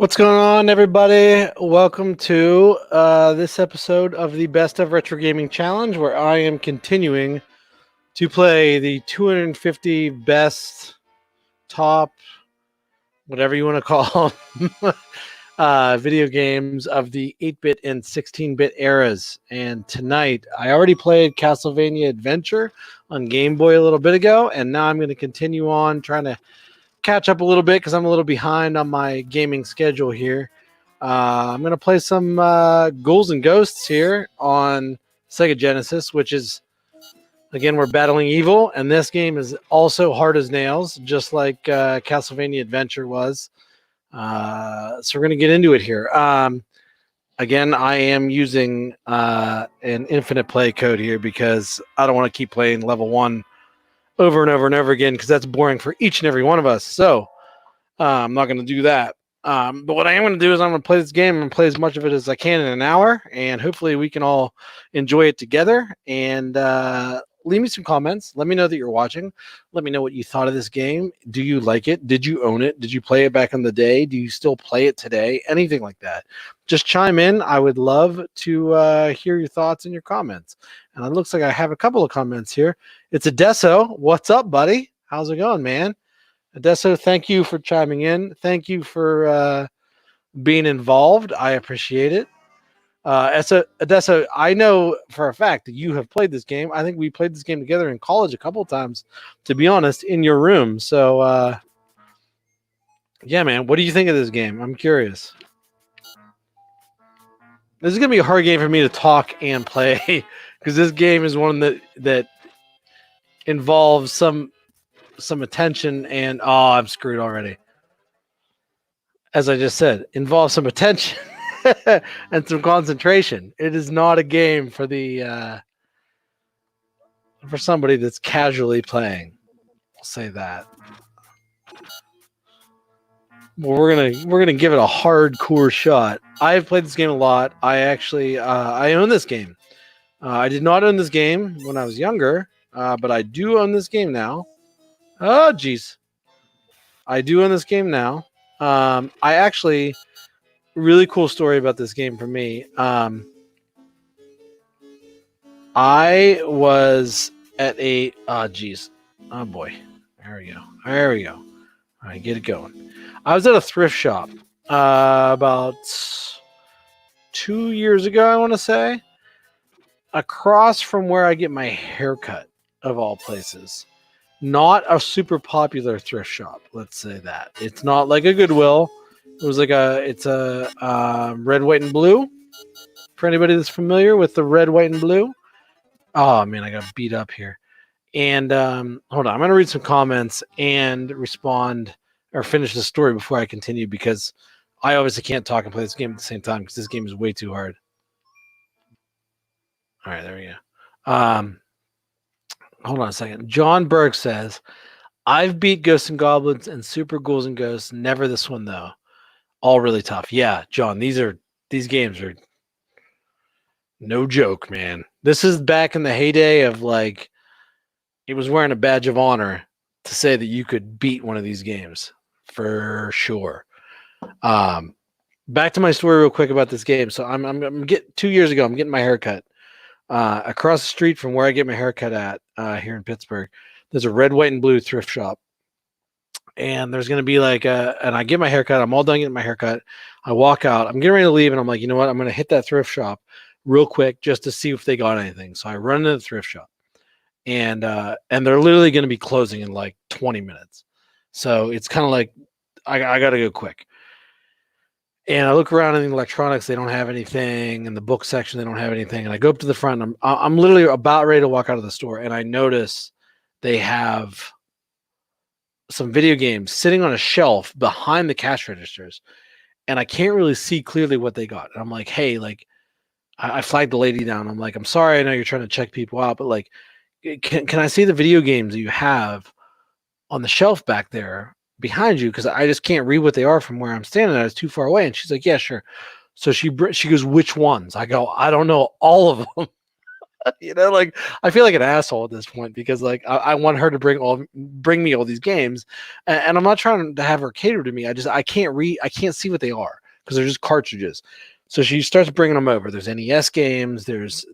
What's going on, everybody? Welcome to this episode of the Best of Retro Gaming Challenge, where I am continuing to play the 250 best, top, whatever you want to call them, video games of the 8-bit and 16-bit eras. And tonight, I already played Castlevania Adventure on Game Boy a little bit ago, and now I'm going to continue on trying to catch up a little bit because I'm a little behind on my gaming schedule here. I'm going to play some Ghouls'N''Ghosts here on Sega Genesis, which is, again, we're battling evil, and this game is also hard as nails, just like Castlevania Adventure was. So we're going to get into it here. Again, I am using an infinite play code here because I don't want to keep playing level 1 over and over and over again because that's boring for each and every one of us. So I'm not going to do that. But what I am going to do is I'm going to play this game and play as much of it as I can in an hour, and hopefully we can all enjoy it together. And leave me some comments. Let me know that you're watching. Let me know what you thought of this game. Do you like it? Did you own it? Did you play it back in the day? Do you still play it today? Anything like that. Just chime in. I would love to hear your thoughts and your comments. And it looks like I have a couple of comments here. It's Adesso. What's up, buddy? How's it going, man? Adesso, thank you for chiming in. Thank you for being involved. I appreciate it. Adesso, I know for a fact that you have played this game. I think we played this game together in college a couple of times, to be honest, in your room. So, yeah, man, what do you think of this game? I'm curious. This is going to be a hard game for me to talk and play because this game is one that involves some attention and I'm screwed already. As I just said, involves some attention and some concentration. It is not a game for the for somebody that's casually playing. I'll say that. Well, we're gonna give it a hardcore shot. I've played this game a lot. I actually I own this game. I did not own this game when I was younger, but I do own this game now. Oh, geez. I do own this game now. I actually, really cool story about this game for me. I was at a, oh, geez. Oh, boy. There we go. There we go. All right, get it going. I was at a thrift shop about 2 years ago, I want to say, across from where I get my haircut, of all places. Not a super popular thrift shop, let's say that. It's not like a Goodwill. It was like it's a red, white, and blue. For anybody that's familiar with the red, white, and blue. Oh, man, I got beat up here. And hold on, I'm going to read some comments and respond or finish the story before I continue because I obviously can't talk and play this game at the same time because this game is way too hard. All right, there we go. Hold on a second. John Berg says, I've beat Ghosts and Goblins and Super Ghouls'N''Ghosts. Never this one, though. All really tough. Yeah, John, these games are no joke, man. This is back in the heyday of, like, it was wearing a badge of honor to say that you could beat one of these games. For sure. Back to my story real quick about this game. So I'm getting 2 years ago, I'm getting my haircut. Across the street from where I get my haircut at here in Pittsburgh, there's a red, white, and blue thrift shop. And there's going to be like and I get my haircut. I'm all done getting my haircut. I walk out. I'm getting ready to leave. And I'm like, you know what? I'm going to hit that thrift shop real quick just to see if they got anything. So I run into the thrift shop. And they're literally going to be closing in like 20 minutes. So it's kind of like, I got to go quick. And I look around in the electronics, they don't have anything. In the book section, they don't have anything. And I go up to the front, and I'm literally about ready to walk out of the store, and I notice they have some video games sitting on a shelf behind the cash registers, and I can't really see clearly what they got. And I'm like, hey, like, I flagged the lady down. I'm like, I'm sorry, I know you're trying to check people out, but like, can I see the video games that you have on the shelf back there behind you, because I just can't read what they are from where I'm standing at. It's too far away. And she's like, yeah, sure. So she goes, which ones? I go, I don't know all of them. Like I feel like an asshole at this point because like I want her to bring me all these games, and I'm not trying to have her cater to me. I can't see what they are because they're just cartridges. So she starts bringing them over. There's NES games. There's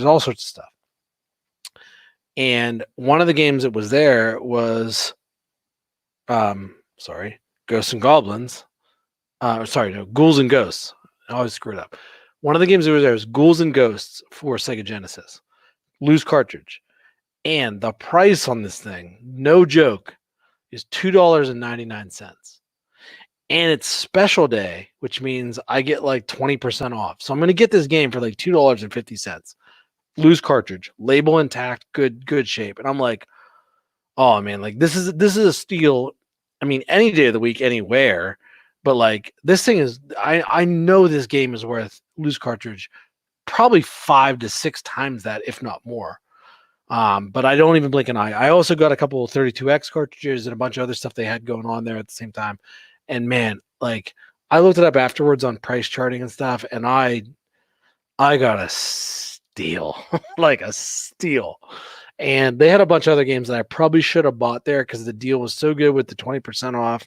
all sorts of stuff. And one of the games that was there was, Ghosts and Goblins. No, Ghouls and Ghosts. I always screw it up. One of the games that was there was Ghouls and Ghosts for Sega Genesis. Loose cartridge. And the price on this thing, no joke, is $2.99. And it's special day, which means I get like 20% off. So I'm going to get this game for like $2.50. Loose cartridge, label intact, good shape. And I'm like, oh man, like this is a steal. I mean, any day of the week, anywhere. But like this thing is, I know this game is worth loose cartridge probably 5 to 6 times that, if not more. But I don't even blink an eye. I also got a couple of 32X cartridges and a bunch of other stuff they had going on there at the same time. And man, like I looked it up afterwards on price charting and stuff, and I got a steal, like a steal. And they had a bunch of other games that I probably should have bought there because the deal was so good with the 20% off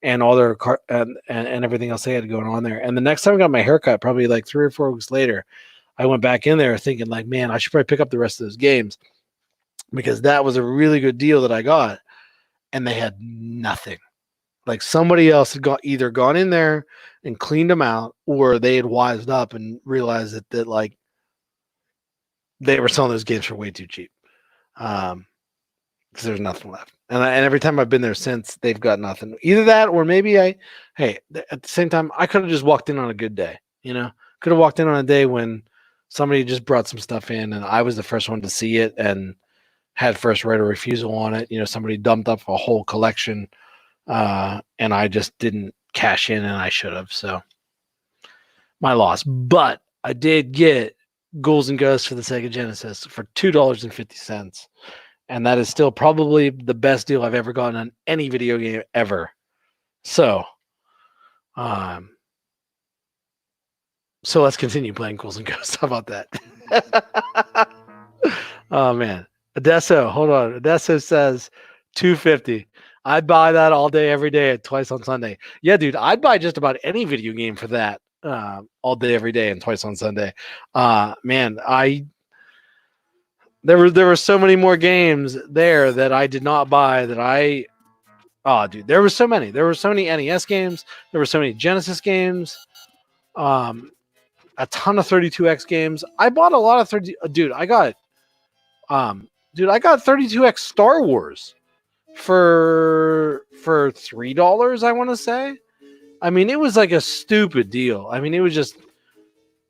and all their and everything else they had going on there. And the next time I got my haircut, probably like 3 or 4 weeks later, I went back in there thinking like, man, I should probably pick up the rest of those games because that was a really good deal that I got. And they had nothing. Like somebody else had either gone in there and cleaned them out, or they had wised up and realized that like they were selling those games for way too cheap. Because there's nothing left. And every time I've been there since, they've got nothing. Either that, or maybe at the same time, I could have just walked in on a good day. Could have walked in on a day when somebody just brought some stuff in, and I was the first one to see it and had first right of refusal on it. Somebody dumped up a whole collection, and I just didn't cash in, and I should have. So my loss. But I did get Ghouls and Ghosts for the Sega Genesis for $2.50. And that is still probably the best deal I've ever gotten on any video game ever. So let's continue playing Ghouls and Ghosts. How about that? Oh man. Adesso, hold on. Adesso says $2.50. I'd buy that all day, every day, at Twice on Sunday. Yeah, dude, I'd buy just about any video game for that. All day, every day, and Twice on Sunday. Man, there were so many more games there that I did not buy dude, there were so many. There were so many NES games. There were so many Genesis games. A ton of 32X games. I bought a lot of I got 32X Star Wars for $3, I want to say. I mean, it was like a stupid deal. I mean, it was just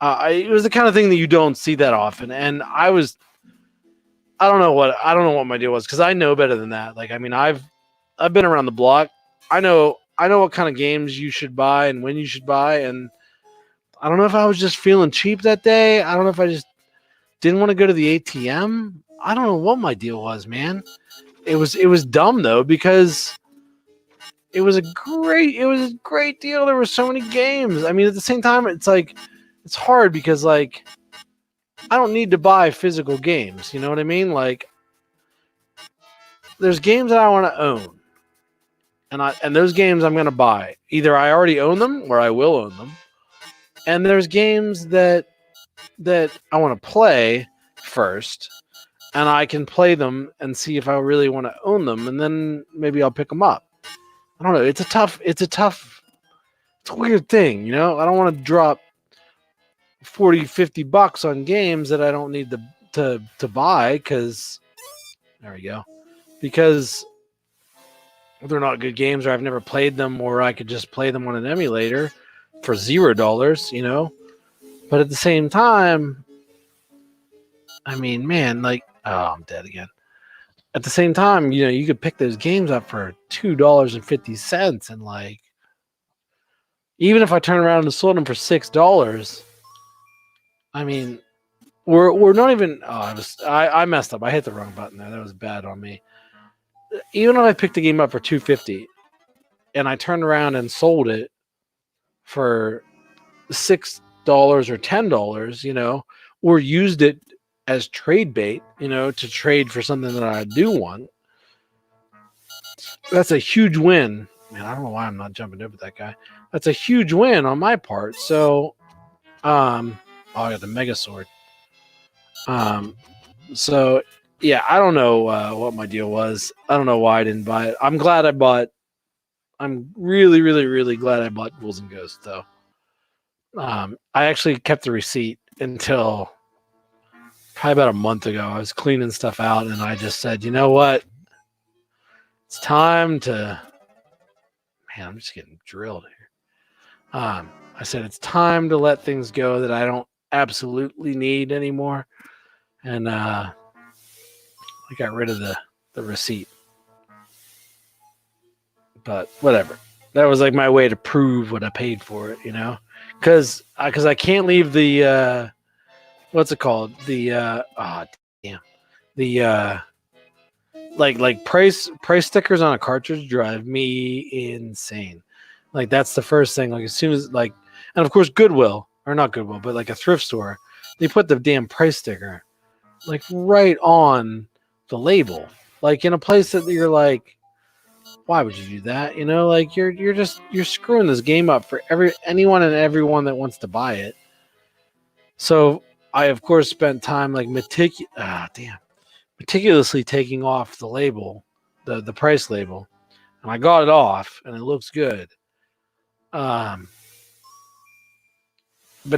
it was the kind of thing that you don't see that often. And I don't know what my deal was, because I know better than that. Like, I mean, I've been around the block. I know what kind of games you should buy and when you should buy. And I don't know if I was just feeling cheap that day. I don't know if I just didn't want to go to the ATM. I don't know what my deal was, man. It was dumb though, because it was a great deal. There were so many games. I mean, at the same time, it's like it's hard because like I don't need to buy physical games. You know what I mean? Like, there's games that I want to own, and those games I'm going to buy. Either I already own them or I will own them. And there's games that I want to play first, and I can play them and see if I really want to own them, and then maybe I'll pick them up. I don't know. It's a weird thing, I don't want to drop $40-$50 on games that I don't need to buy because they're not good games, or I've never played them, or I could just play them on an emulator for $0, But at the same time, I mean, man, like, oh, I'm dead again. At the same time, you could pick those games up for $2.50, and like, even if I turn around and sold them for $6, I mean, we're not even. Oh, I messed up. I hit the wrong button there. That was bad on me. Even if I picked the game up for $2.50, and I turned around and sold it for $6 or $10, or used it as trade bait, to trade for something that I do want, that's a huge win. Man, I don't know why I'm not jumping in with that guy. That's a huge win on my part. So, I got the Mega Sword. So yeah, I don't know what my deal was. I don't know why I didn't buy it. I'm glad I bought. I'm really, really, really glad I bought Ghouls'N'Ghosts though. I actually kept the receipt until probably about a month ago. I was cleaning stuff out, and I just said, you know what? It's time to. Man, I'm just getting drilled here. I said it's time to let things go that I don't absolutely need anymore, and I got rid of the receipt. But whatever. That was like my way to prove what I paid for it, because I can't leave the what's it called, the damn, the like price stickers on a cartridge drive me insane. Like that's the first thing. Like as soon as and of course Goodwill, or not Goodwill, but like a thrift store, they put the damn price sticker like right on the label, like in a place that you're like, why would you do that? Like you're screwing this game up for anyone and everyone that wants to buy it. So I of course spent time like meticulously taking off the label, the price label, and I got it off, and it looks good. But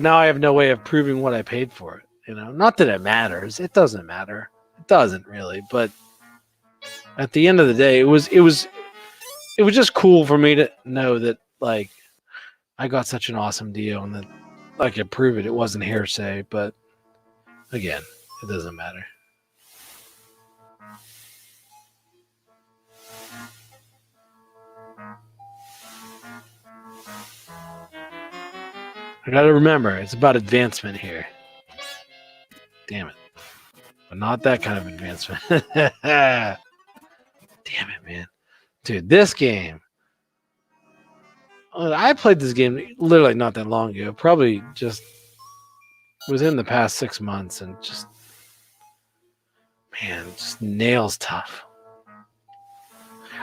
now I have no way of proving what I paid for it. Not that it matters. It doesn't matter. It doesn't really. But at the end of the day, it was just cool for me to know that like I got such an awesome deal and that I could prove it. It wasn't hearsay, but again, it doesn't matter. I gotta remember, it's about advancement here. Damn it. But not that kind of advancement. Damn it, man. Dude, this game. I played this game literally not that long ago. Probably just within the past 6 months, and just nails tough.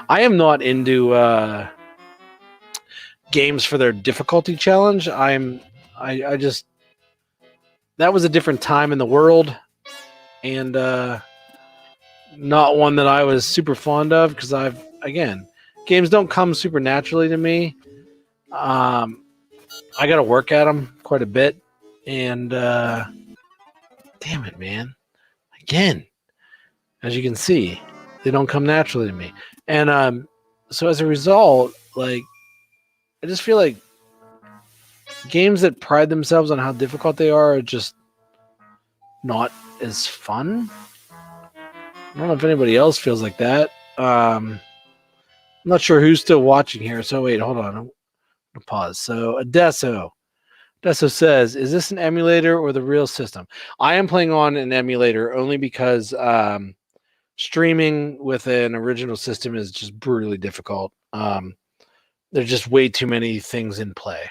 I am not into games for their difficulty challenge. I just, that was a different time in the world, and not one that I was super fond of, because games don't come super naturally to me. I got to work at them quite a bit, and damn it, man. Again, as you can see, they don't come naturally to me. And so as a result, like, I just feel like games that pride themselves on how difficult they are just not as fun. I don't know if anybody else feels like that. I'm not sure who's still watching here. So wait, hold on. I'm going to pause. So Adesso says, is this an emulator or the real system? I am playing on an emulator only because streaming with an original system is just brutally difficult. There's just way too many things in play.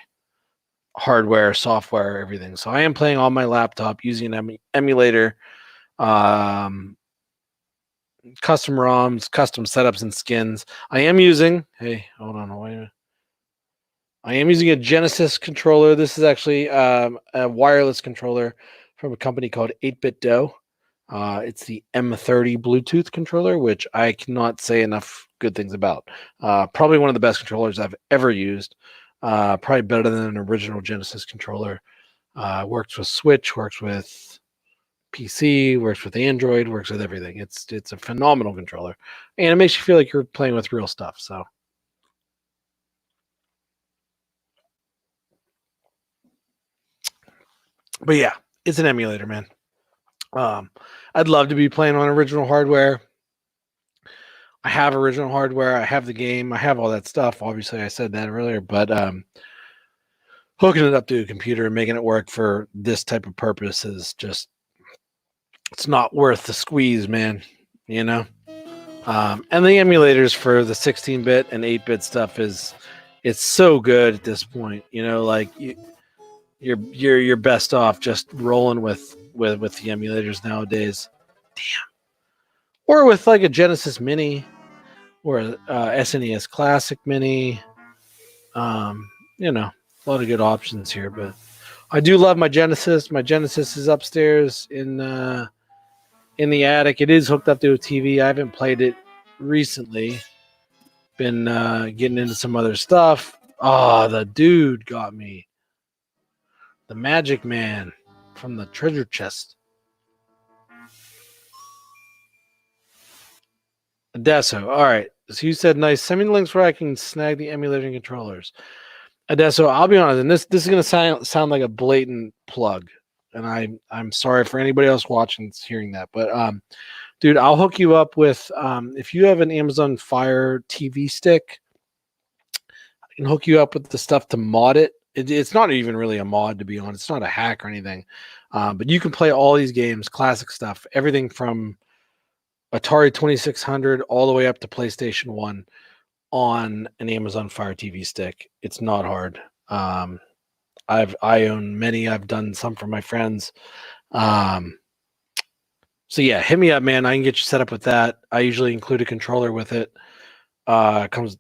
Hardware, software, everything. So I am playing on my laptop using an emulator, custom ROMs, custom setups, and skins. I am using, wait a minute. I am using a Genesis controller. This is actually a wireless controller from a company called 8-Bit Dough. It's the M30 Bluetooth controller, which I cannot say enough good things about. Probably one of the best controllers I've ever used. Probably better than an original Genesis controller. Works with Switch, works with PC, works with Android, works with everything. It's a phenomenal controller, and it makes you feel like you're playing with real stuff. So, but yeah, it's an emulator, man. I'd love to be playing on original hardware. I have original hardware. I have the game. I have all that stuff. Obviously, I said that earlier, but hooking it up to a computer and making it work for this type of purpose is just, it's not worth the squeeze, man. And the emulators for the 16-bit and 8-bit stuff it's so good at this point. Like you're best off just rolling with with the emulators nowadays. Damn. Or with like a Genesis Mini or a SNES Classic Mini. You know, a lot of good options here, but I do love my Genesis. My Genesis is upstairs in the attic. It is hooked up to a TV. I haven't played it recently. Been getting into some other stuff. Oh, the dude got me. The Magic Man from the treasure chest. Adesso. All right. So you said nice. Send me the links where I can snag the emulator and controllers. Adesso, I'll be honest, and this is gonna sound like a blatant plug, and I'm sorry for anybody else watching hearing that, but dude, I'll hook you up with if you have an Amazon Fire TV stick, I can hook you up with the stuff to mod it. It's not even really a mod, to be honest. It's not a hack or anything, but you can play all these games, classic stuff, everything from Atari 2600 all the way up to PlayStation 1 on an Amazon Fire TV stick. It's not hard. I own many. I've done some for my friends. So yeah, hit me up, man. I can get you set up with that. I usually include a controller with it. Comes,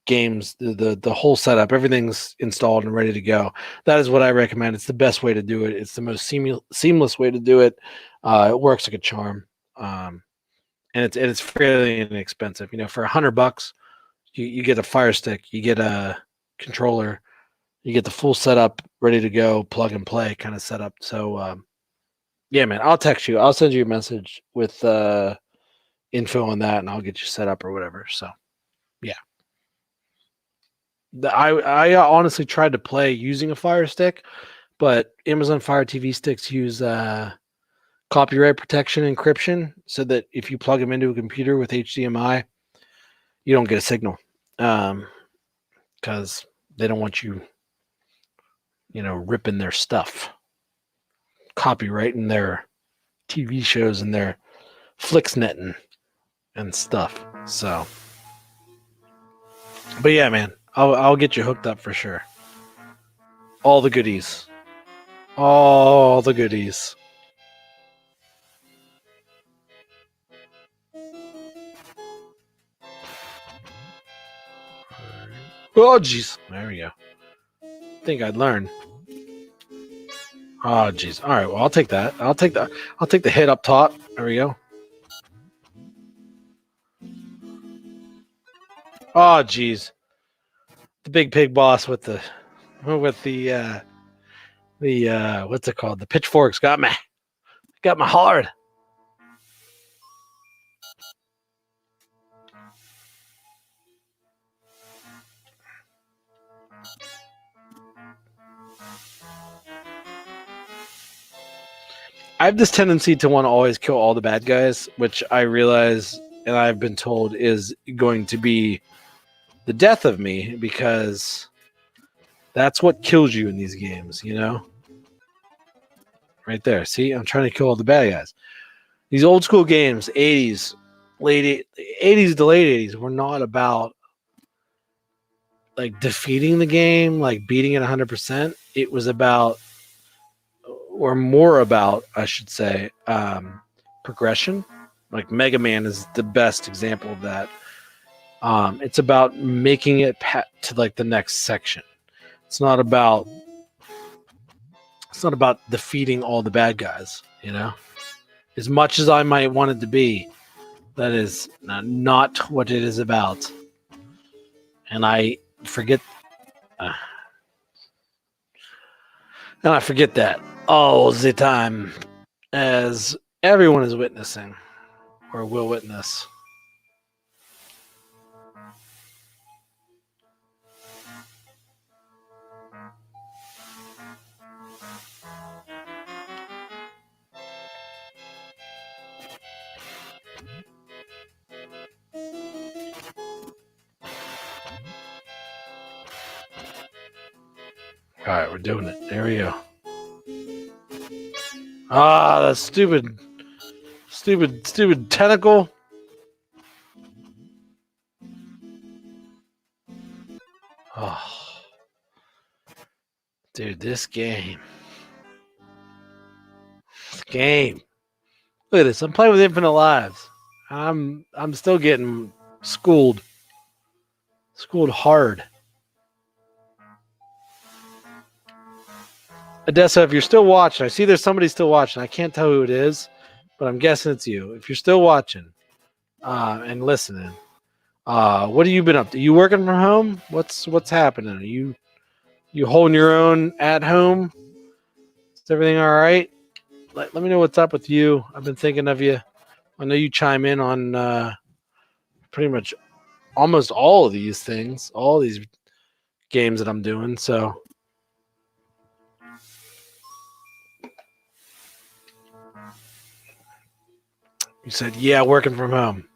games, the whole setup, everything's installed and ready to go. That is what I recommend. It's the best way to do it. It's the most seamless way to do it. It works like a charm. And it's fairly inexpensive. For $100, you get a Fire Stick, you get a controller, you get the full setup ready to go, plug and play kind of setup. So yeah, man, I'll text you. I'll send you a message with info on that, and I'll get you set up or whatever. So yeah, I honestly tried to play using a Fire Stick, but Amazon Fire TV sticks use copyright protection encryption, so that if you plug them into a computer with HDMI, you don't get a signal, because they don't want you, ripping their stuff, copyrighting their TV shows and their flicks netting and stuff. So, but yeah, man, I'll get you hooked up for sure. All the goodies, all the goodies. Oh, jeez, there we go. Think I'd learn. Oh, jeez. All right, well, I'll take that. I'll take the hit up top. There we go. Oh, jeez. The big pig boss with the what's it called? The pitchforks got me. Got my hard. I have this tendency to want to always kill all the bad guys, which I realize and I've been told is going to be the death of me, because that's what kills you in these games, Right there. See, I'm trying to kill all the bad guys. These old school games, 80s, late 80s to late 80s, were not about like defeating the game, like beating it 100%. It was about, or more about, I should say, progression. Like Mega Man is the best example of that. It's about making it to like the next section. It's not about defeating all the bad guys, As much as I might want it to be, that is not what it is about. And I forget that all the time, as everyone is witnessing or will witness. All right, we're doing it. There we go. Ah, that stupid tentacle. Oh, dude, this game. game. Look at this. I'm playing with Infinite Lives. I'm still getting schooled. Schooled hard. Odessa, if you're still watching, I see there's somebody still watching. I can't tell who it is, but I'm guessing it's you. If you're still watching and listening, what have you been up to? You working from home? What's happening? Are you holding your own at home? Is everything all right? Let me know what's up with you. I've been thinking of you. I know you chime in on pretty much almost all of these things, all these games that I'm doing. So you said, yeah, working from home.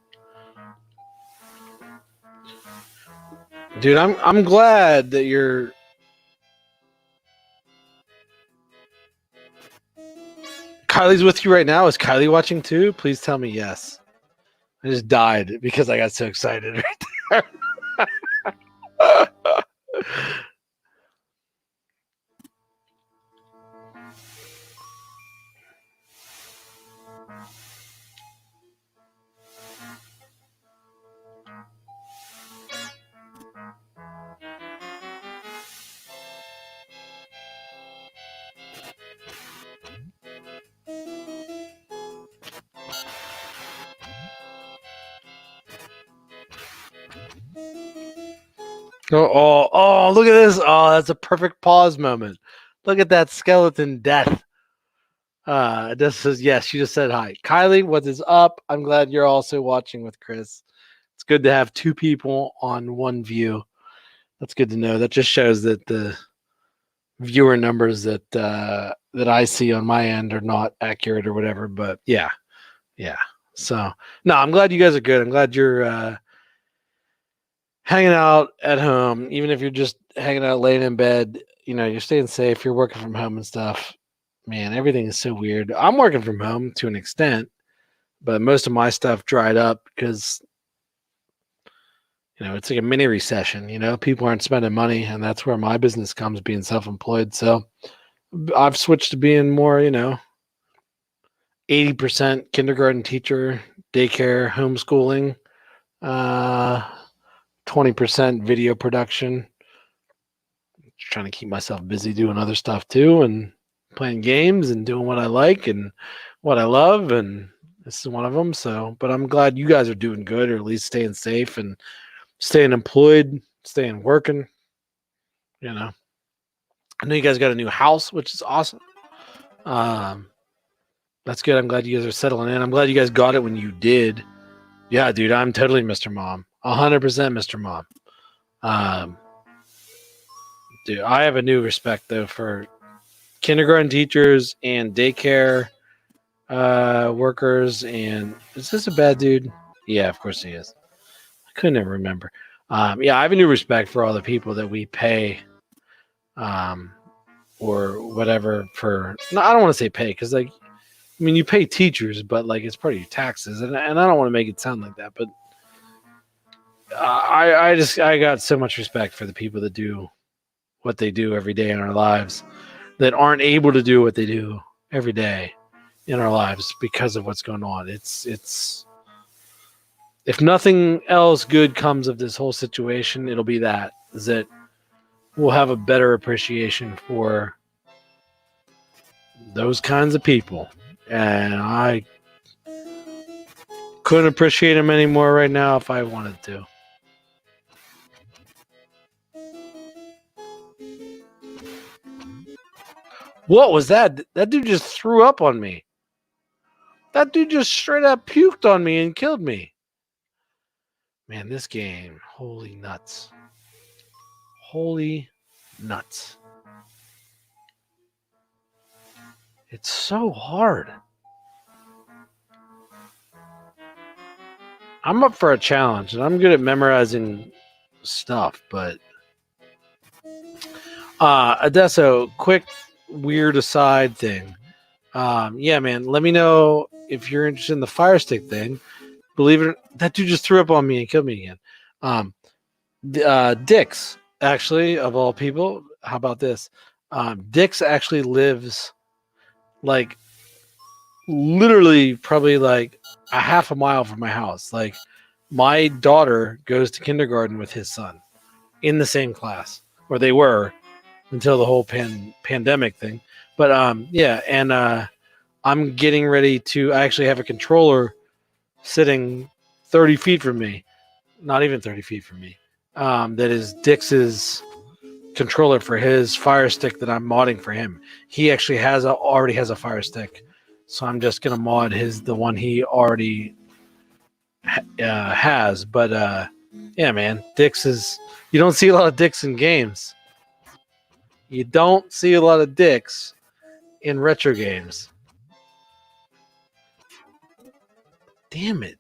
Dude, I'm glad that you're Kylie's with you right now. Is Kylie watching too? Please tell me yes. I just died because I got so excited right there. Oh, look at this. Oh, that's a perfect pause moment. Look at that skeleton death. This says, yes, she just said hi. Kylie, what is up? I'm glad you're also watching with Chris. It's good to have two people on one view. That's good to know. That just shows that the viewer numbers that I see on my end are not accurate or whatever. But yeah. So no, I'm glad you guys are good. I'm glad you're hanging out at home, even if you're just hanging out laying in bed. You know, you're staying safe. You're working from home and stuff. Man, everything is so weird. I'm working from home to an extent, but most of my stuff dried up because it's like a mini recession. People aren't spending money, and that's where my business comes, being self-employed. So I've switched to being more, 80% kindergarten teacher, daycare, homeschooling, 20% video production. Just trying to keep myself busy doing other stuff too, and playing games and doing what I like and what I love, and this is one of them. So, but I'm glad you guys are doing good, or at least staying safe and staying employed, staying working. I know you guys got a new house, which is awesome. That's good. I'm glad you guys are settling in. I'm glad you guys got it when you did. Yeah, dude, I'm totally Mr. Mom. 100% Mr. Mom. Dude, I have a new respect though for kindergarten teachers and daycare workers. And is this a bad dude? Yeah, of course he is. I couldn't even remember. Yeah, I have a new respect for all the people that we pay, or whatever for. No, I don't want to say pay because you pay teachers, but it's part of your taxes, and I don't want to make it sound like that, but I got so much respect for the people that do what they do every day in our lives, that aren't able to do what they do every day in our lives because of what's going on. It's if nothing else good comes of this whole situation, it'll be that we'll have a better appreciation for those kinds of people. And I couldn't appreciate them anymore right now if I wanted to. What was that? That dude just threw up on me. That dude just straight up puked on me and killed me. Man, this game, holy nuts. Holy nuts. It's so hard. I'm up for a challenge, and I'm good at memorizing stuff, but Adesso, quick weird aside thing. Yeah, man, let me know if you're interested in the Fire Stick thing. Believe it or not, that dude just threw up on me and killed me again. Dix, actually, of all people, how about this? Dix actually lives literally probably like a half a mile from my house. Like my daughter goes to kindergarten with his son in the same class, or they were until the whole pandemic thing. But yeah, and I'm getting ready to. I actually have a controller sitting 30 feet from me, not even 30 feet from me. That is Dix's controller for his Fire Stick that I'm modding for him. He actually already has a Fire Stick, so I'm just gonna mod the one he already has. But yeah, man, Dix is. You don't see a lot of Dix in games. You don't see a lot of Dix in retro games. Damn it!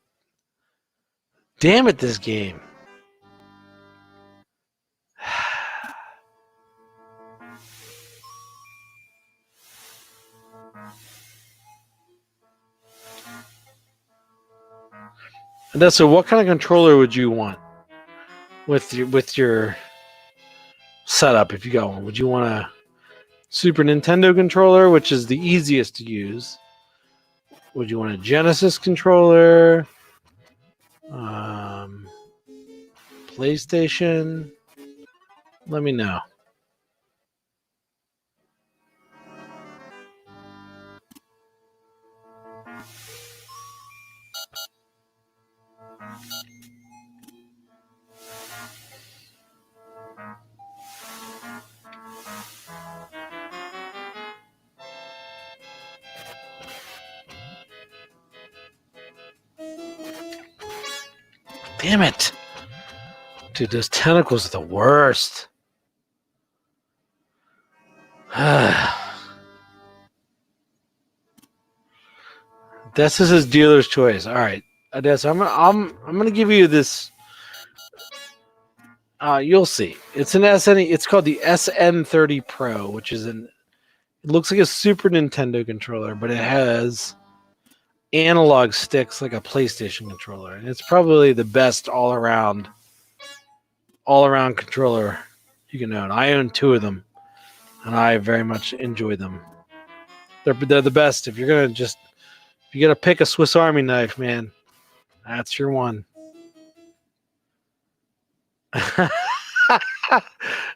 Damn it! This game. So what kind of controller would you want with your setup if you got one? Would you want a Super Nintendo controller, which is the easiest to use? Would you want a Genesis controller? PlayStation? Let me know. Damn it. Dude, those tentacles are the worst. This is his dealer's choice. All right, Odessa, I'm gonna give you this. You'll see. It's an SN. It's called the SN30 Pro, which is it looks like a Super Nintendo controller, but it has analog sticks like a PlayStation controller, and it's probably the best all around controller you can own. I own two of them, and I very much enjoy them. They're the best. If you gotta pick a Swiss Army knife, man, that's your one.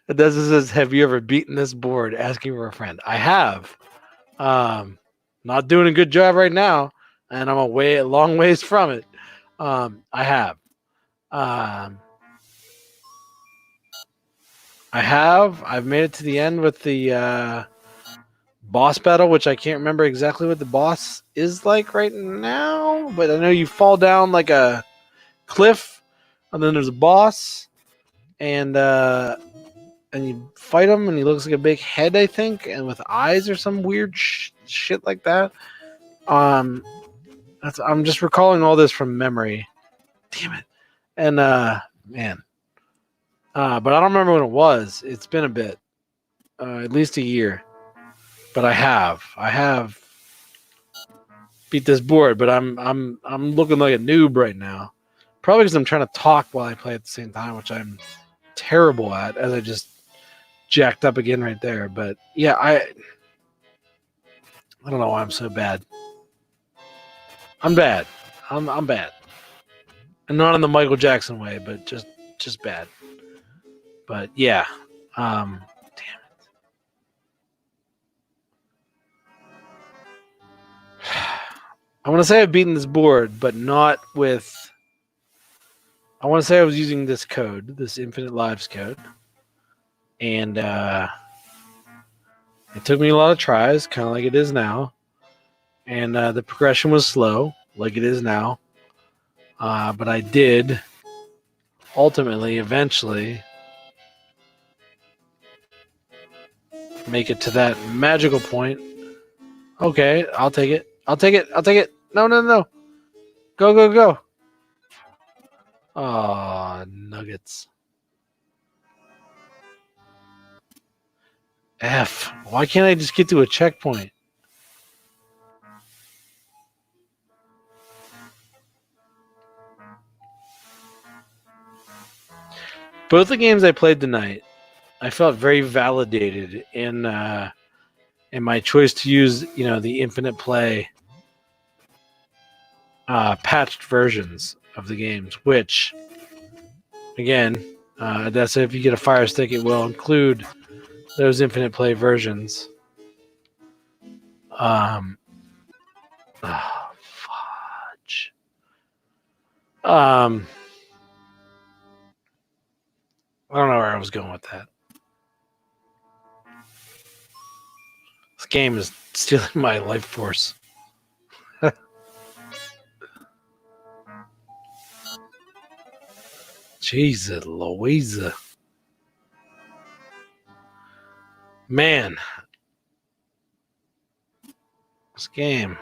This says, have you ever beaten this board? Asking for a friend. I have. Not doing a good job right now, and I'm a long ways from it. I have. I've made it to the end with the boss battle, which I can't remember exactly what the boss is like right now, but I know you fall down like a cliff, and then there's a boss, and you fight him, and he looks like a big head, I think, and with eyes or some weird shit like that. I'm just recalling all this from memory. Damn it. And man. But I don't remember when it was. It's been a bit. At least a year. But I have beat this board, but I'm looking like a noob right now. Probably because I'm trying to talk while I play at the same time, which I'm terrible at, as I just jacked up again right there. But yeah, I don't know why I'm so bad. I'm bad. I'm bad. And not in the Michael Jackson way, but just bad. But yeah. Damn it. I want to say I've beaten this board, but not with. I want to say I was using this code, this Infinite Lives code. And it took me a lot of tries, kind of like it is now. And the progression was slow, like it is now. But I did ultimately, eventually, make it to that magical point. Okay, I'll take it. I'll take it. I'll take it. No. Go. Oh, nuggets. F. Why can't I just get to a checkpoint? Both the games I played tonight, I felt very validated in my choice to use, the infinite play patched versions of the games, which, again, that's if you get a Fire Stick, it will include those infinite play versions. Oh, fudge. I don't know where I was going with that. This game is stealing my life force. Jesus Louisa. Man, this game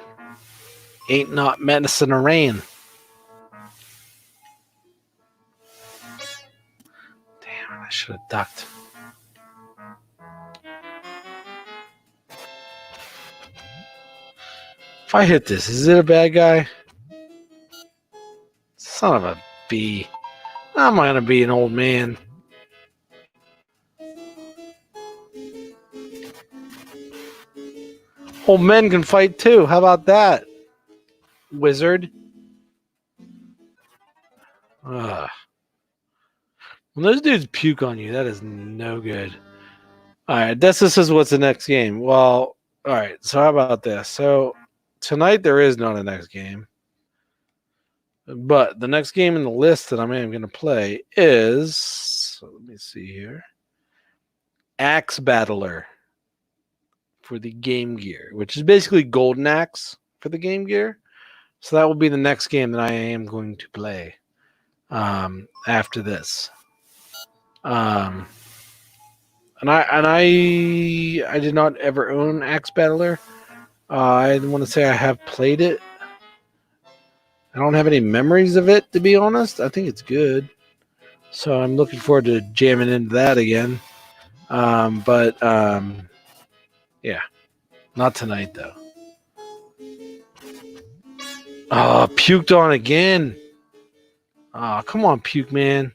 ain't not medicine or rain. Damn, I should have ducked. If I hit this, is it a bad guy? Son of a bee. I'm not gonna be an old man. Old men can fight too. How about that, wizard? Ugh. When those dudes puke on you, that is no good. All right, this says what's the next game? Well, all right. So how about this? So tonight there is not a next game, but the next game in the list that I'm going to play is. So let me see here. Axe Battler for the GameGear, which is basically Golden Axe for the GameGear. So that will be the next game that I am going to play after this. And I did not ever own Axe Battler. I want to say I have played it. I don't have any memories of it, to be honest. I think it's good. So I'm looking forward to jamming into that again. Yeah. Not tonight, though. Oh, puked on again. Oh, come on, puke man.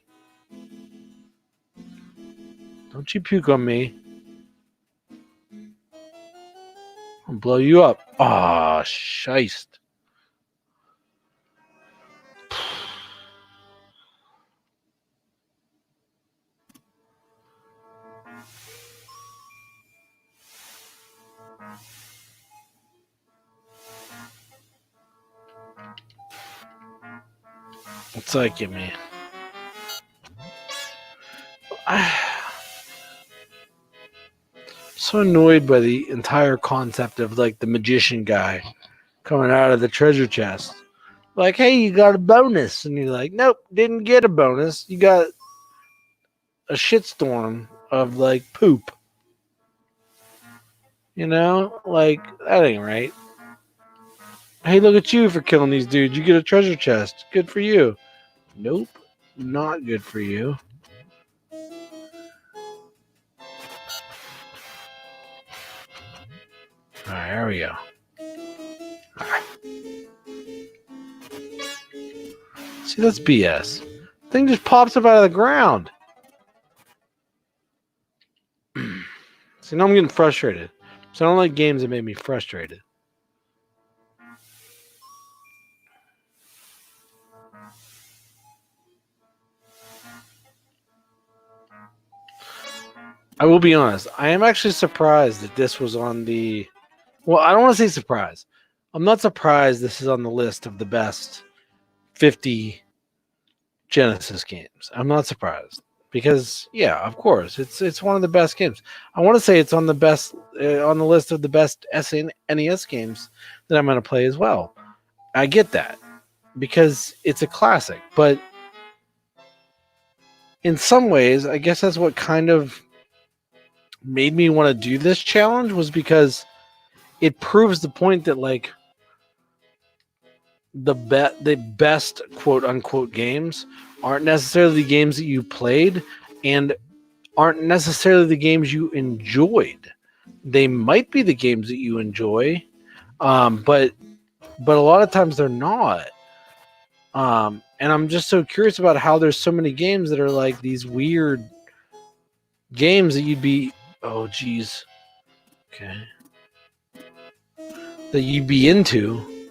Don't you puke on me. I'll blow you up. Oh, shiced. It's like it, man. I'm so annoyed by the entire concept of like the magician guy coming out of the treasure chest. Like, hey, you got a bonus. And you're like, nope, didn't get a bonus. You got a shitstorm of like poop. You know? Like, that ain't right. Hey, look at you for killing these dudes. You get a treasure chest. Good for you. Nope, not good for you. Alright, there we go. Right. See, that's BS. Thing just pops up out of the ground. See, now I'm getting frustrated. So I don't like games that make me frustrated. I will be honest. I am actually surprised that this was on the... Well, I don't want to say surprised. I'm not surprised this is on the list of the best 50 Genesis games. I'm not surprised. Because, yeah, of course, it's one of the best games. I want to say it's on the best on the list of the best SNES games that I'm going to play as well. I get that because it's a classic, but in some ways, I guess that's what kind of made me want to do this challenge was because it proves the point that like the best quote unquote games aren't necessarily the games that you played and aren't necessarily the games you enjoyed. They might be the games that you enjoy, but a lot of times they're not. And I'm just so curious about how there's so many games that are like these weird games that you'd be, oh geez, okay, that you'd be into,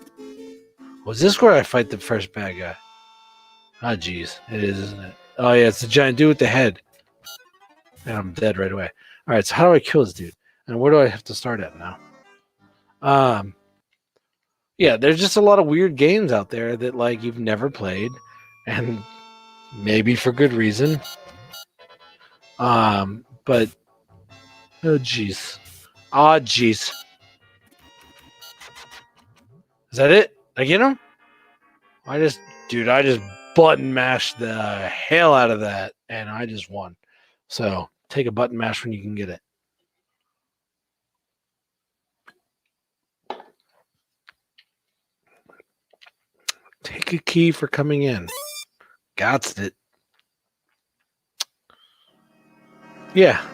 Was this where I fight the first bad guy? Ah, jeez. It is, isn't it? Oh, yeah, it's the giant dude with the head. And I'm dead right away. All right, so how do I kill this dude? And where do I have to start at now? Yeah, there's just a lot of weird games out there that, like, you've never played. And maybe for good reason. But... Oh, jeez. Ah, jeez. Is that it? I get him? I just button mashed the hell out of that, and I just won. So take a button mash when you can get it. Take a key for coming in. Got it. Yeah.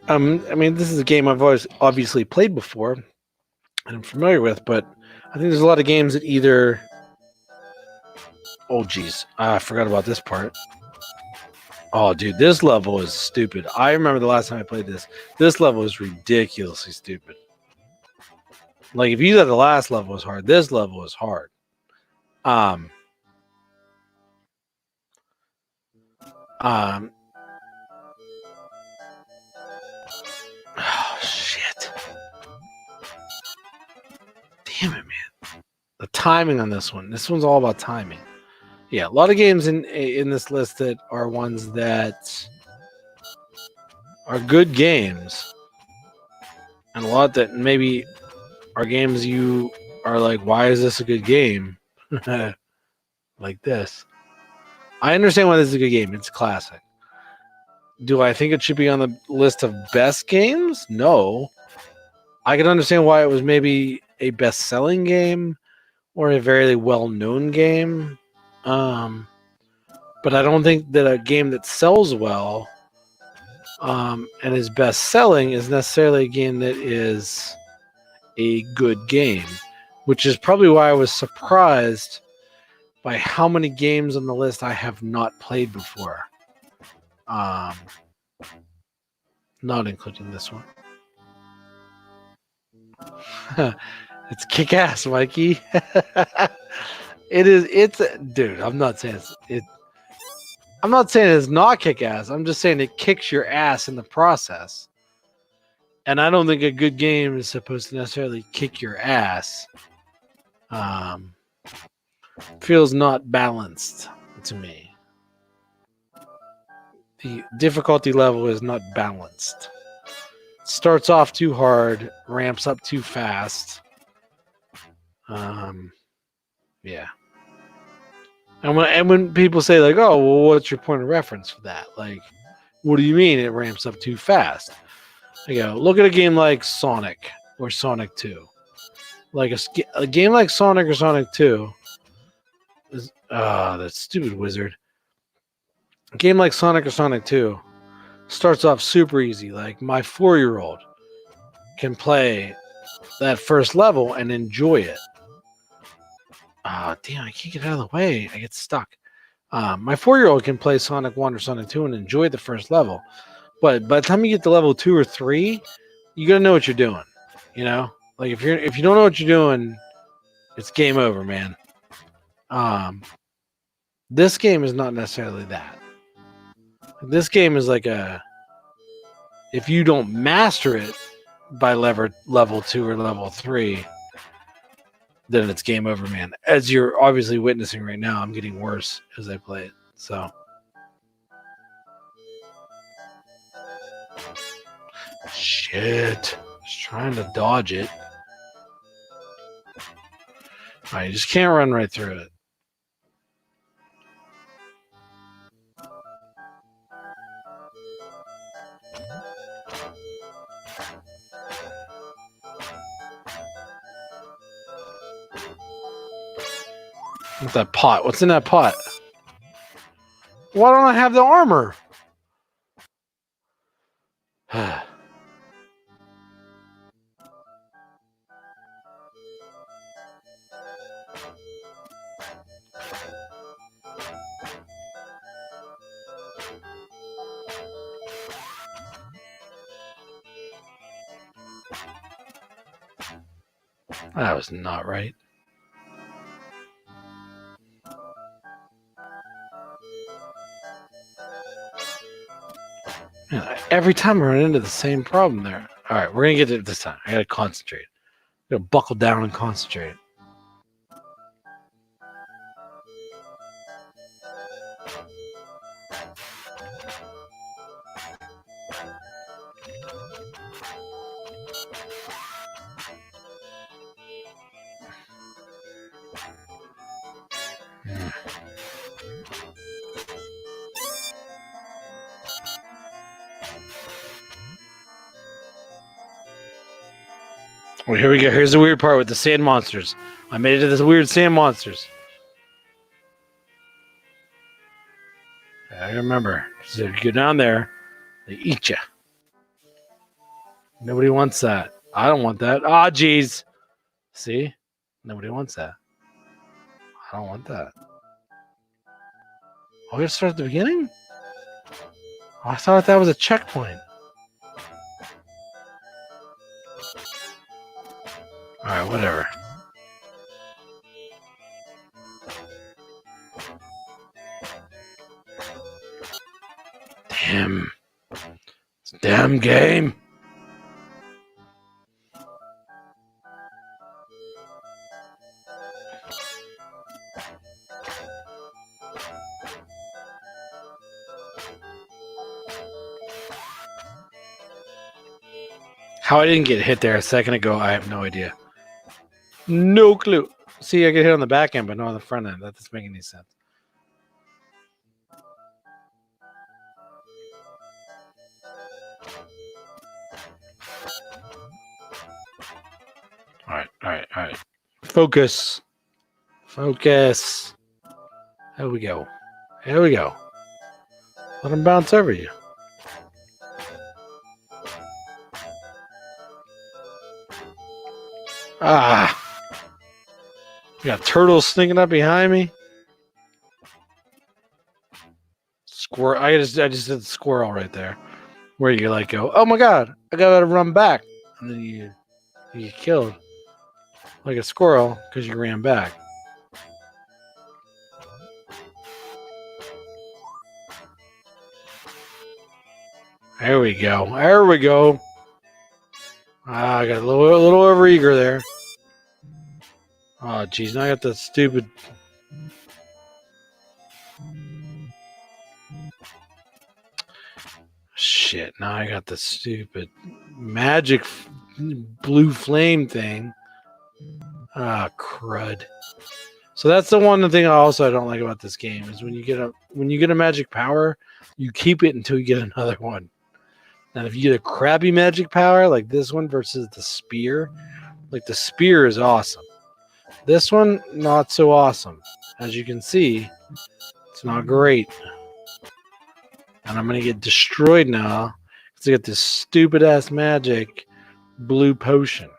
I mean, this is a game I've always obviously played before and I'm familiar with, but I think there's a lot of games that either... Oh, geez. I forgot about this part. Oh, dude, this level is stupid. I remember the last time I played this. This level is ridiculously stupid. Like, if you thought the last level was hard, this level is hard. Oh, shit. Damn it, man. The timing on this one. This one's all about timing. Yeah, a lot of games in this list that are ones that are good games. And a lot that maybe are games you are like, why is this a good game? Like this. I understand why this is a good game. It's classic. Do I think it should be on the list of best games? No. I can understand why it was maybe a best-selling game or a very well-known game. But I don't think that a game that sells well and is best-selling is necessarily a game that is a good game, which is probably why I was surprised by how many games on the list I have not played before. Not including this one. It's kick-ass, Mikey. It is. It's dude. I'm not saying I'm not saying it's not kick-ass. I'm just saying it kicks your ass in the process. And I don't think a good game is supposed to necessarily kick your ass. Feels not balanced to me. The difficulty level is not balanced. Starts off too hard, ramps up too fast. Yeah. And when people say like, "Oh, well, what's your point of reference for that?" Like, what do you mean it ramps up too fast? I go, look at a game like Sonic or Sonic 2. Like a game like Sonic or Sonic 2 is that stupid wizard. A game like Sonic or Sonic 2 starts off super easy. Like my 4-year-old can play that first level and enjoy it. Damn, I can't get out of the way. I get stuck. My 4-year-old can play Sonic 1 or Sonic 2 and enjoy the first level. But by the time you get to level 2 or 3, you gotta know what you're doing. You know? Like if you don't know what you're doing, it's game over, man. This game is not necessarily that. This game is like if you don't master it by level 2 or level 3, then it's game over, man. As you're obviously witnessing right now, I'm getting worse as I play it. So shit. Just trying to dodge it. Alright, you just can't run right through it. What's that pot? What's in that pot? Why don't I have the armor? That was not right. Man, every time I run into the same problem there. All right, we're gonna get it this time. I gotta concentrate. I gotta buckle down and concentrate. Well, here we go. Here's the weird part with the sand monsters. I made it to this weird sand monsters. I remember. So if you go down there, they eat you. Nobody wants that. I don't want that. Ah, oh, jeez. See? Nobody wants that. I don't want that. Oh, we gotta start at the beginning? Oh, I thought that was a checkpoint. Alright, whatever. Damn. It's a damn game. How I didn't get hit there a second ago, I have no idea. No clue. See, I get hit on the back end, but not on the front end. That doesn't make any sense. Alright. Focus. Focus. There we go. Here we go. Let him bounce over you. Ah. You got turtles sneaking up behind me. Squirrel. I just did squirrel right there. Where you like go, oh my god, I gotta run back. And then you get killed. Like a squirrel because you ran back. There we go. There we go. Ah, I got a little over eager there. Oh, geez. Now I got the stupid. Shit. Now I got the stupid magic blue flame thing. Ah, crud. So that's the one thing I don't like about this game is when you get a magic power, you keep it until you get another one. And if you get a crappy magic power like this one versus the spear, like the spear is awesome. This one, not so awesome. As you can see, it's not great. And I'm going to get destroyed now because I got this stupid ass magic blue potion.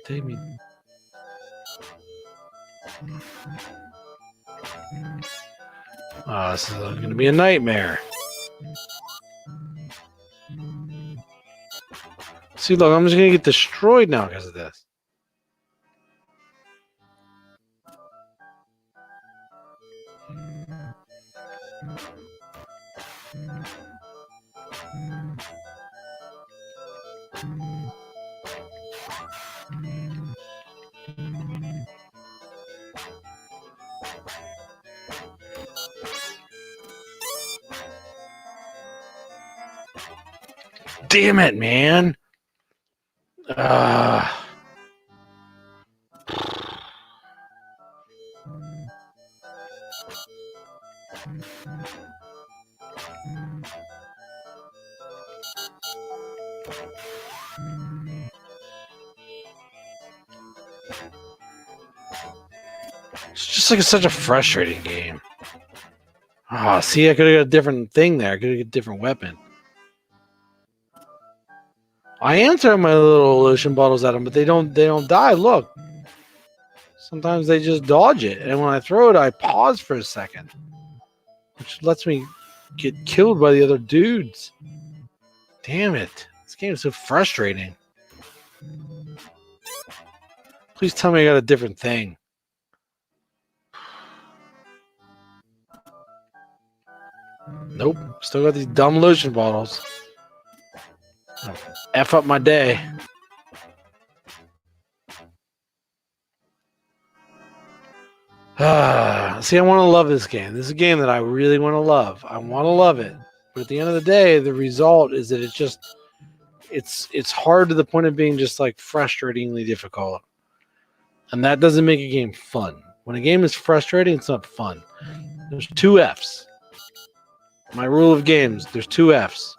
Take me. Oh, this is going to be a nightmare. See, look, I'm just going to get destroyed now because of this. Damn it, man. It's just like such a frustrating game. Oh, see, I could have got a different thing there. I could have got a different weapon. I am throwing my little lotion bottles at them, but they don't die. Look. Sometimes they just dodge it. And when I throw it, I pause for a second. Which lets me get killed by the other dudes. Damn it. This game is so frustrating. Please tell me I got a different thing. Nope. Still got these dumb lotion bottles. F up my day. See, I want to love this game. This is a game that I really want to love. I want to love it. But at the end of the day, the result is that it's hard to the point of being just like frustratingly difficult. And that doesn't make a game fun. When a game is frustrating, it's not fun. There's two F's. My rule of games, there's two F's.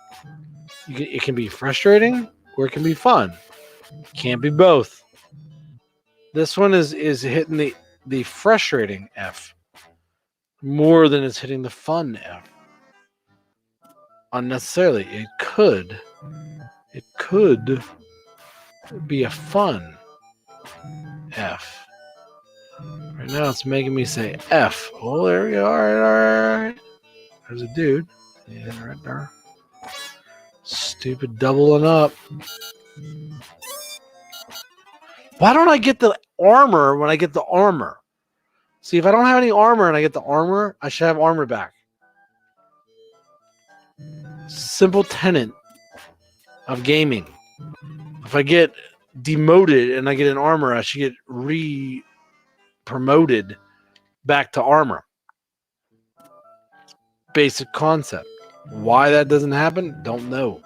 It can be frustrating or it can be fun. It can't be both. This one is hitting the frustrating F more than it's hitting the fun F. Unnecessarily. It could be a fun F. Right now it's making me say F. Oh, there we are. All right. There's a dude. Yeah, right there. Stupid doubling up. Why don't I get the armor when I get the armor? See, if I don't have any armor and I get the armor, I should have armor back. Simple tenet of gaming. If I get demoted and I get an armor, I should get promoted back to armor. Basic concept. Why that doesn't happen, don't know.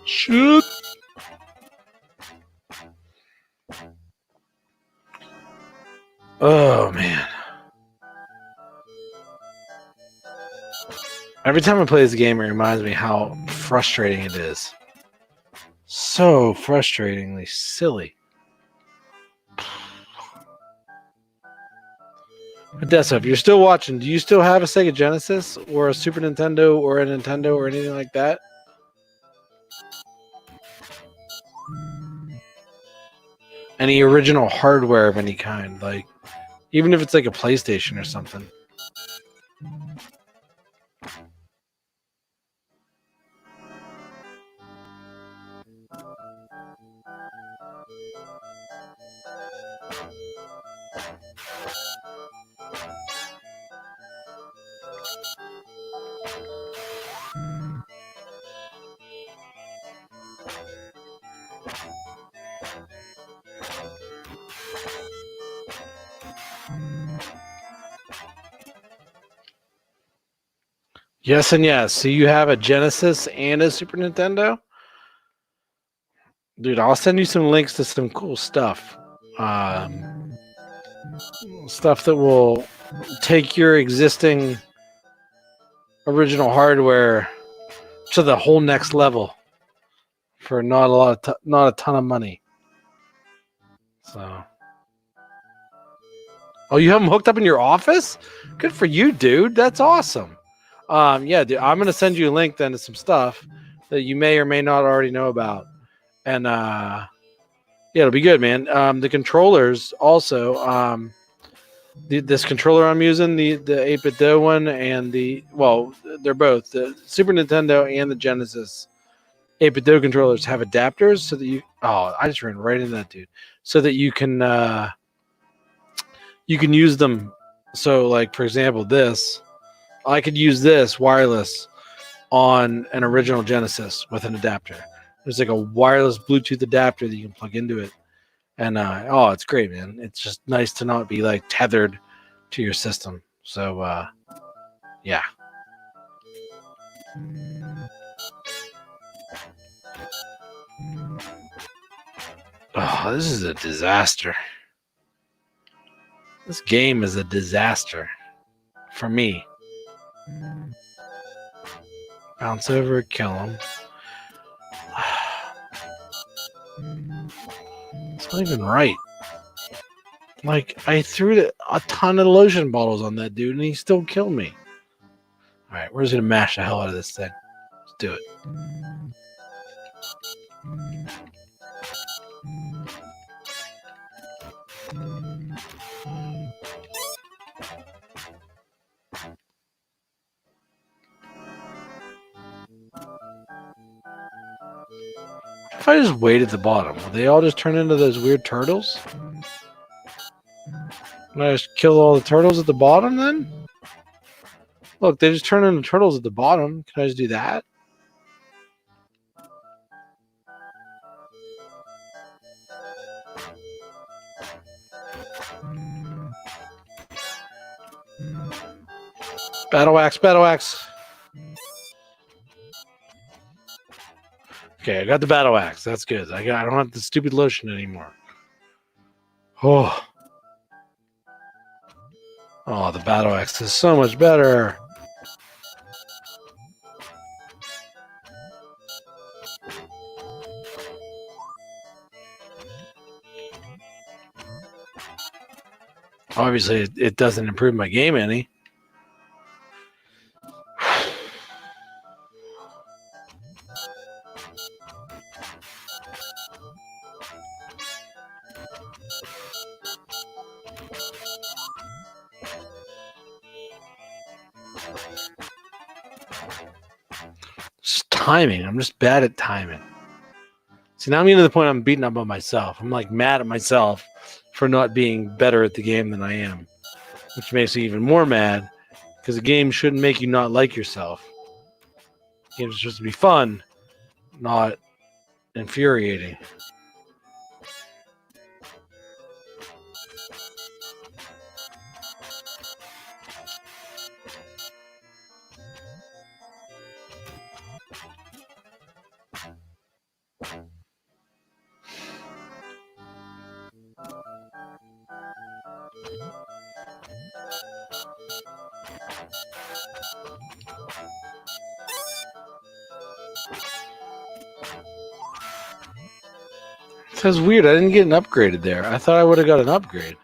Shit. Oh, man. Every time I play this game, it reminds me how frustrating it is. So frustratingly silly. Odessa, if you're still watching, do you still have a Sega Genesis or a Super Nintendo or a Nintendo or anything like that? Any original hardware of any kind, like even if it's like a PlayStation or something. Yes and yes. So you have a Genesis and a Super Nintendo? Dude, I'll send you some links to some cool stuff. Stuff that will take your existing original hardware to the whole next level for not a ton of money. So, oh, you have them hooked up in your office? Good for you, dude. That's awesome. Yeah, dude, I'm gonna send you a link then to some stuff that you may or may not already know about, and yeah, it'll be good, man. The controllers also. This controller I'm using, the 8-bit Do one, and they're both the Super Nintendo and the Genesis 8-bit Do controllers have adapters so that I just ran right into that dude, so that you can use them. So, like for example, I could use this wireless on an original Genesis with an adapter. There's like a wireless Bluetooth adapter that you can plug into it. And it's great, man. It's just nice to not be like tethered to your system. So yeah. Oh, this is a disaster. This game is a disaster for me. Bounce over, kill him. It's not even right. Like, I threw a ton of lotion bottles on that dude, and he still killed me. All right, we're just gonna mash the hell out of this thing. Let's do it. if I just wait at the bottom? Will they all just turn into those weird turtles? Can I just kill all the turtles at the bottom then? Look, they just turn into turtles at the bottom. Can I just do that? Battle axe, battle axe. Okay, I got the battle axe. That's good. I don't have the stupid lotion anymore. Oh. Oh, the battle axe is so much better. Obviously, it doesn't improve my game any. Just timing. I'm just bad at timing. See, now I'm getting to the point I'm beating up on myself. I'm like mad at myself for not being better at the game than I am, which makes me even more mad because the game shouldn't make you not like yourself. The game's supposed to be fun, not infuriating. That's weird. I didn't get an upgraded there. I thought I would have got an upgrade.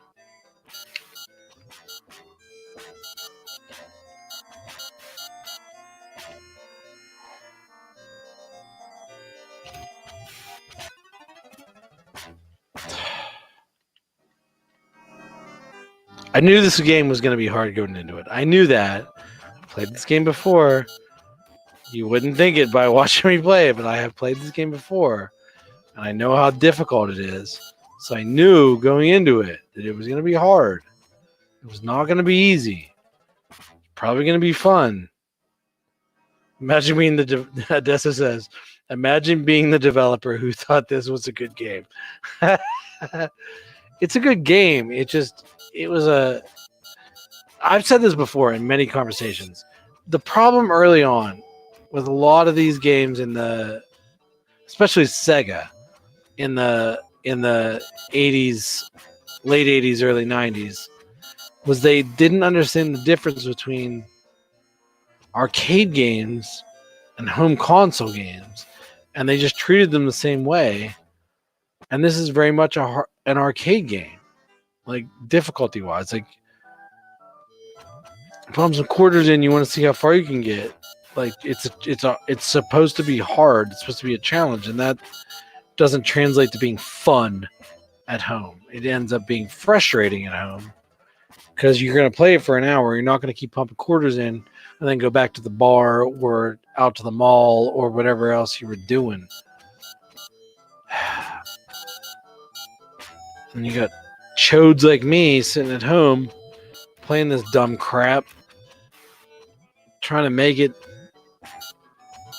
I knew this game was going to be hard going into it. I knew that. I played this game before. You wouldn't think it by watching me play it, but I have played this game before. And I know how difficult it is. So I knew going into it that it was going to be hard. It was not going to be easy. Probably going to be fun. Imagine being Odessa says, imagine being the developer who thought this was a good game. It's a good game. I've said this before in many conversations. The problem early on with a lot of these games especially Sega in the 80s, late 80s, early 90s, was they didn't understand the difference between arcade games and home console games, and they just treated them the same way. And this is very much an arcade game, like difficulty wise. Like, put some quarters in, you want to see how far you can get. Like, it's supposed to be hard. It's supposed to be a challenge, and that doesn't translate to being fun at home. It ends up being frustrating at home because you're going to play it for an hour. You're not going to keep pumping quarters in and then go back to the bar or out to the mall or whatever else you were doing. And you got chodes like me sitting at home playing this dumb crap, trying to make it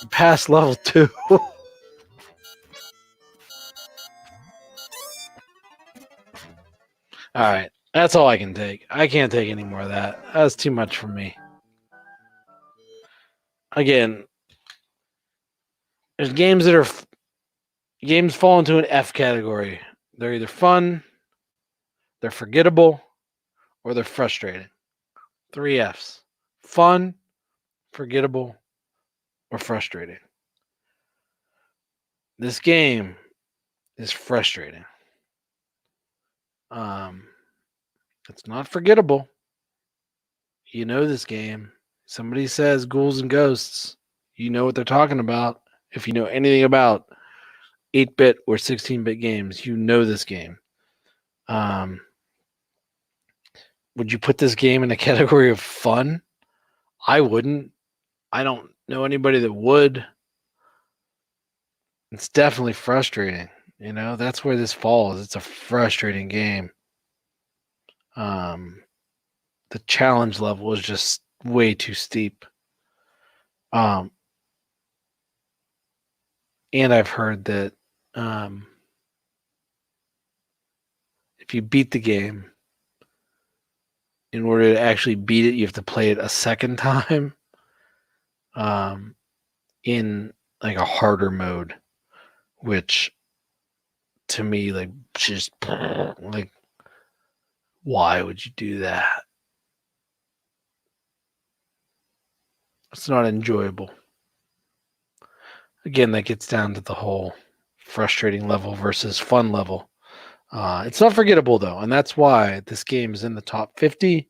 past level 2. All right, that's all I can take. I can't take any more of that. That's too much for me. Again, there's games that are games fall into an F category. They're either fun, they're forgettable, or they're frustrating. 3 Fs: fun, forgettable, or frustrating. This game is frustrating. It's not forgettable. You know this game. Somebody says Ghouls'N'Ghosts, you know what they're talking about. If you know anything about 8-bit or 16-bit games, you know this game. Would you put this game in a category of fun? I wouldn't. I don't know anybody that would. It's definitely frustrating. You know, that's where this falls. It's a frustrating game. Um, the challenge level is just way too steep. Um, and I've heard that if you beat the game, in order to actually beat it, you have to play it a second time um, in like a harder mode, which to me, like, just like, why would you do that? It's not enjoyable. Again, that gets down to the whole frustrating level versus fun level. It's not forgettable though, and that's why this game is in the top 50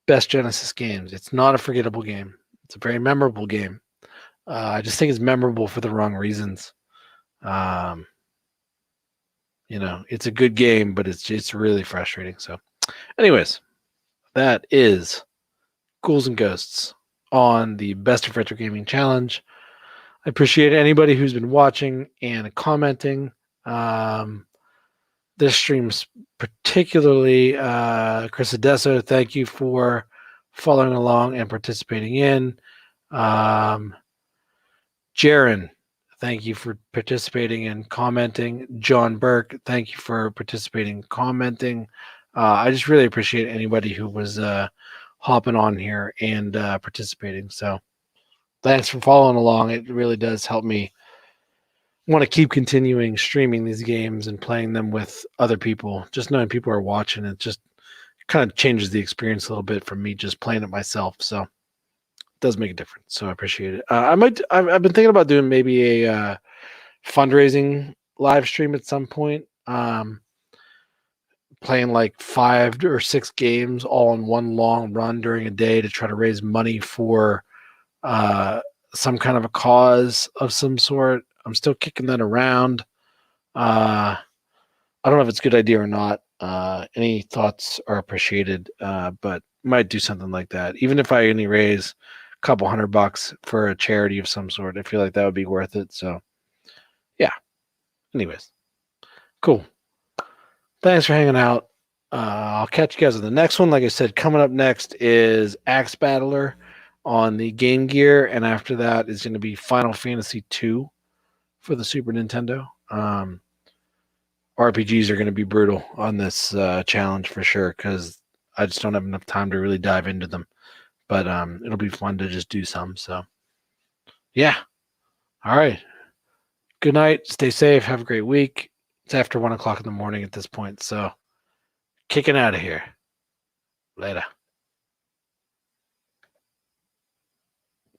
best Genesis games. It's not a forgettable game. It's a very memorable game. I just think it's memorable for the wrong reasons. Um, it's a good game, but it's really frustrating. So, anyways, that is Ghouls and Ghosts on the Best of Retro Gaming Challenge. I appreciate anybody who's been watching and commenting. This stream's particularly Chris Adesso. Thank you for following along and participating in. Jaron, thank you for participating and commenting. John Burke, thank you for participating and commenting. I just really appreciate anybody who was hopping on here and participating. So thanks for following along. It really does help me want to keep continuing streaming these games and playing them with other people. Just knowing people are watching, it just kind of changes the experience a little bit from me just playing it myself. So it does make a difference. So I appreciate it. I've been thinking about doing maybe a fundraising live stream at some point. Playing like 5 or 6 games all in one long run during a day to try to raise money for some kind of a cause of some sort. I'm still kicking that around. I don't know if it's a good idea or not. Any thoughts are appreciated, but might do something like that. Even if I only raise a couple $100 for a charity of some sort, I feel like that would be worth it. So, yeah. Anyways, cool. Thanks for hanging out. I'll catch you guys on the next one. Like I said, coming up next is Axe Battler on the GameGear, and after that is going to be Final Fantasy II for the Super Nintendo. RPGs are going to be brutal on this challenge for sure because I just don't have enough time to really dive into them. But it'll be fun to just do some. So, yeah. All right. Good night. Stay safe. Have a great week. It's after 1 o'clock in the morning at this point. So, kicking out of here. Later.